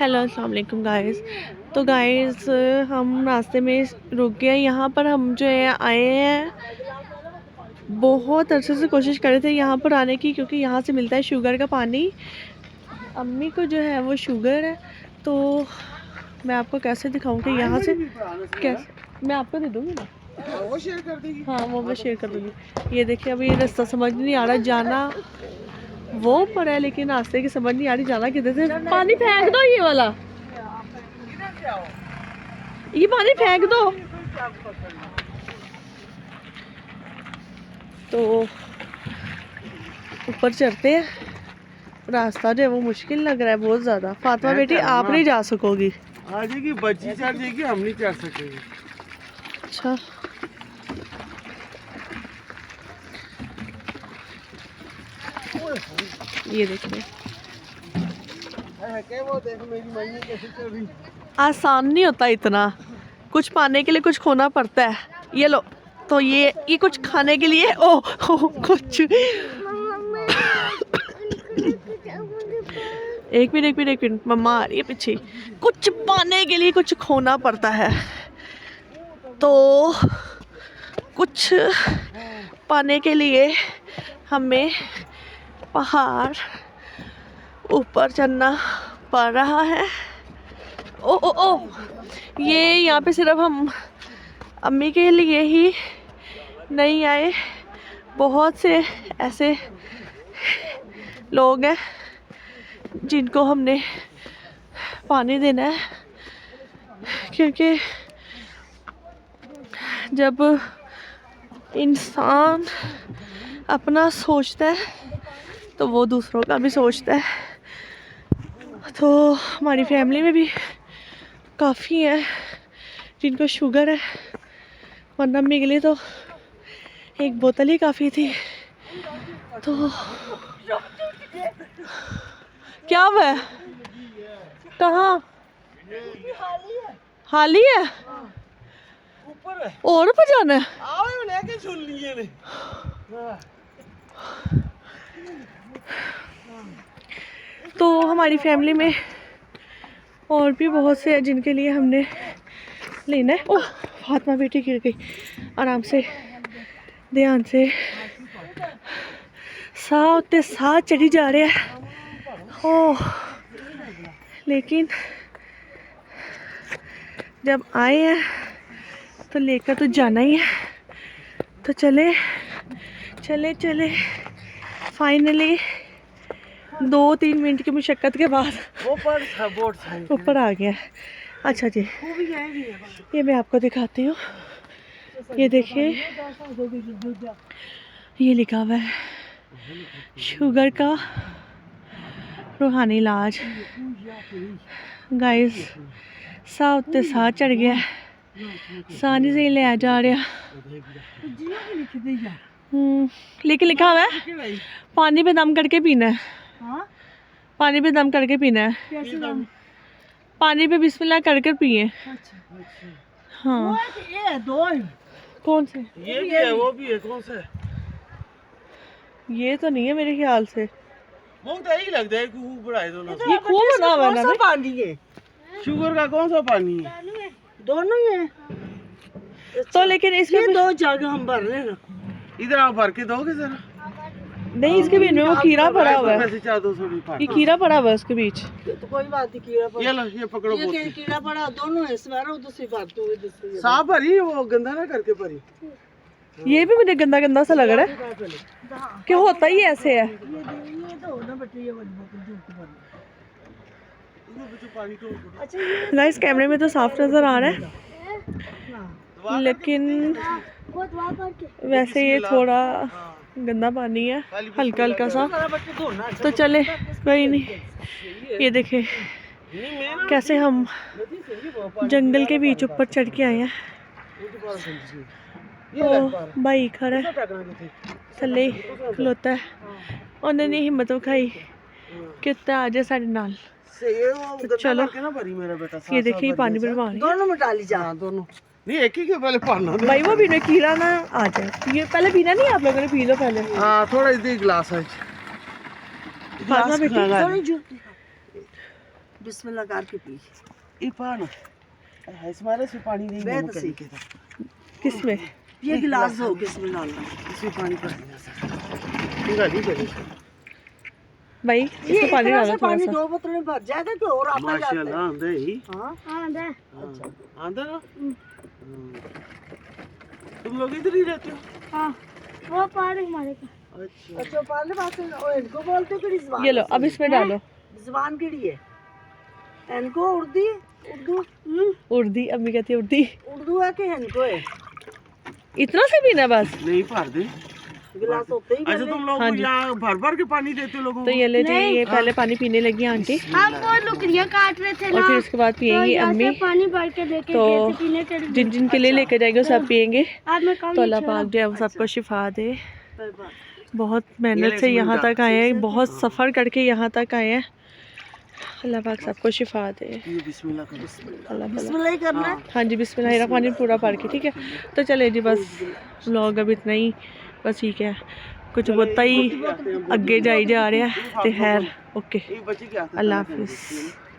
Hello अस्सलाम वालेकुम guys. तो गाइस हम रास्ते में रुक गए। यहाँ पर हम जो है आए हैं, बहुत अरसे से कोशिश कर रहे थे यहाँ पर आने की, क्योंकि यहाँ से मिलता है शुगर का पानी। अम्मी को जो है वो शुगर है, तो मैं आपको कैसे दिखाऊं कि यहाँ से कैसे मैं आपको दे दूँगी ना, वो शेयर कर देगी। हाँ वो मैं शेयर कर दूँगी। ये देखिए, अभी रास्ता समझ नहीं आ रहा, जाना वो पर है लेकिन रास्ते की समझ नहीं आ रही जाना किधर से। पानी फेंक दो, ये वाला, ये पानी फेंक दो। तो ऊपर चढ़ते हैं, रास्ता जो है वो मुश्किल लग रहा है बहुत ज़्यादा। फातिमा बेटी आप नहीं जा सकोगी, आ जाएगी बच्ची चढ़ जाएगी, हम नहीं चढ़ सकेंगे। अच्छा ये देखिए, वो देखो मेरी मम्मी कैसे चल रही। आसान नहीं होता इतना, कुछ पाने के लिए कुछ खोना पड़ता है। ये लो, तो ये कुछ खाने के लिए कुछ एक मिनट मम्मा आ रही है पीछे। कुछ पाने के लिए कुछ खोना पड़ता है, तो कुछ पाने के लिए हमें पहाड़ ऊपर चढ़ना पड़ रहा है। ओ ये यहाँ पे सिर्फ हम अम्मी के लिए ही नहीं आए, बहुत से ऐसे लोग हैं जिनको हमने पानी देना है, क्योंकि जब इंसान अपना सोचता है तो वो दूसरों का भी सोचता है। तो हमारी फैमिली में भी काफ़ी है जिनको शुगर है, वरना अम्मी के लिए तो एक बोतल ही काफ़ी थी। तो क्या हुआ है, कहाँ हाली है, ऊपर है और ऊपर जाना है। आओ लेके सुन लिए ने। तो हमारी फैमिली में और भी बहुत से हैं जिनके लिए हमने लेना है। ओह फातिमा बेटी गिर गई, आराम से ध्यान से, साथ चढ़ी जा रहे हैं। ओह लेकिन जब आए हैं तो लेकर तो जाना ही है, तो चले फाइनली 2-3 मिनट की मुशक्क़त के बाद ऊपर आ गया। अच्छा जी, ये मैं आपको दिखाती हूँ। ये देखिए, ये लिखा हुआ है शुगर का रूहानी इलाज। गाइस साथ चढ़ गया, सानी से ले जा रहा। लेकिन लिखा हुआ है पानी पे दम करके पीना है। पानी पे दम करके पीना है, पानी पे बिस्मिल्लाह कर पिए। हाँ ये दो है। कौन से, ये भी है वो भी है, कौन सा है? ये तो नहीं है मेरे ख्याल से। बहुत यही लगता है खूब बढ़ाए दोनों। ये खूब बना हुआ है ना, पानी है शुगर का, कौन सा पानी है? दोनों ही है। तो लेकिन इसमें दो जग हम भर लेना, इधर आप भर के दोगे जरा। नहीं, इसके बीच में वो खीरा पड़ा हुआ है, ये ये खीरा पड़ा हुआ है उसके बीच। तो कोई बात नहीं, कीड़ा पड़ा। ये लो, ये पकड़ो, ये कीड़ा पड़ा दोनों है। इसमें उधर से भर दो, इधर से साफ भरी, वो गंदा ना करके भरी। ये भी मुझे गंदा सा लग रहा है कि होता ही ऐसे है। गाइस कैमरे में तो साफ नजर आ रहा है, लेकिन वैसे ये थोड़ा गंदा पानी है, हल्का सा। तो चले कोई नहीं। ये देखे कैसे हम जंगल के बीच ऊपर चढ़ के आए हैं। ओ भाई खड़ा है थले खलोता है, उन्होंने हिम्मत विखाई कि आ जाए साढ़े नाल। तो चलो ये देखिए पानी भरवा रही है। दोनों में डाली जा, दोनों नहीं, एक ही के पहले पाना भाई वो पीने कीड़ा ना आ जाए। ये पहले पीना नहीं, आप लोगों ने पी लो पहले। हाँ थोड़ा इधर गिलास है। बिस्मिल्लाह करके पी। ये पाना हमारे से पानी नहीं है सही के किसमें? ये गिलास हो किसमें डालना, इसमें पानी भर देना भाई, इसमें पानी डालो थोड़ा पानी सा। 2 बोतलें भर जाएगा कि और आता जाता है। माशाल्लाह आंदा ही। हां आंदा। अच्छा आंदा ना? तुम लोग इधर ही रहते हो? हाँ, वो पार हमारे का। अच्छा अच्छा पाले बात है और इनको बोलते कि ज़बान। ये लो, अब इसमें डालो। ज़बान केड़ी है इनको? उर्दू उर्दी, अम्मी कहती है उर्दी। उर्दू है कि इनको है? इतना से पीना बस? नहीं भर दे। गिलास होते ही अच्छा तुम लोग हाँ जी। यहाँ भर भर के पानी देते हो लोगों तो को? ये ले जी, ये पहले पानी पीने लगी आंटी हम वो लकड़ियाँ काट रहे थे और ना, फिर उसके बाद पियेंगी यहाँ से अम्मी। पानी भर के लेके तो गए थे पीने के लिए। जिन जिन के लिए लेके जाएंगे वो सब पियेंगे। आज मैं काम तो अल्लाह नहीं पाक जो है वो सबको शिफा दे। हैं। बहुत मेहनत से यहाँ तक आए हैं, बहुत सफ़र करके यहाँ तक आए हैं। अल्लाह पाक सबको शिफा दे। ये बिस्मिल्लाह करो। अल्लाह भला। बिस्मिल्लाह ही करना है। हाँ जी, बिस्मिल्लाहिर्रहमानिर्रहीम पूरा पढ़ के, ठीक है। तो चले जी, बस व्लॉग अब इतना ही, बस ठीक है। कुछ बहुता ही अगे जाई जा रहा है। तो खैर ओके, ये बच्चे क्या अल्लाह हाफिज़।